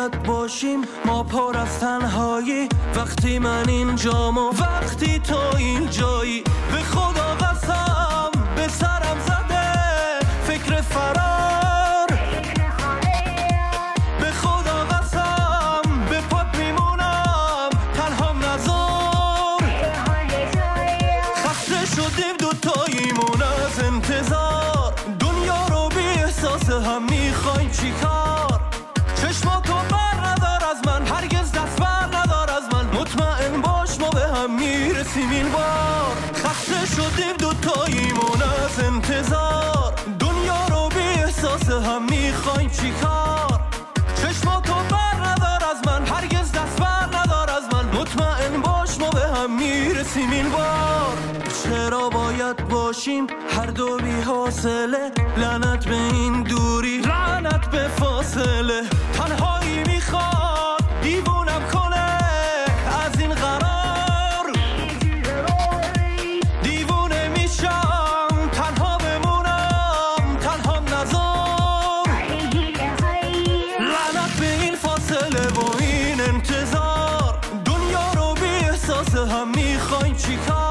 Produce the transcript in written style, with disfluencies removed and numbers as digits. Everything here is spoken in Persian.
باید باشیم ما پر از تنهایی، وقتی من اینجام و وقتی تو اینجایی. به خدا قسم به سرم زده فکر فرار، به خدا قسم به پات میمونم تنهام نذار. خسته شدیم دوتاییمون از انتظار، دنیا رو بی احساس هم میخوایم چیکار؟ چشماتو بر ندار از من، هرگز دست بر ندار از من، مطمئن باش ما به هم میرسیم این بار. خسته شدیم دوتاییمون از انتظار، دنیا رو بی احساس هم میخوایم چیکار؟ چشماتو بر ندار از من، هرگز دست بر ندار از من، مطمئن باش ما به هم میرسیم این بار. چرا باید باشیم هر دو بی حاصله، لعنت به این دوری لعنت به فاصله. تنهایی میخواد دیوونم کنه از این قرار، دیوونه میشم تنها بمونم تنهام نذار. لعنت به این فاصله و این انتظار، دنیا رو بی احساس هم میخوایم چیکار؟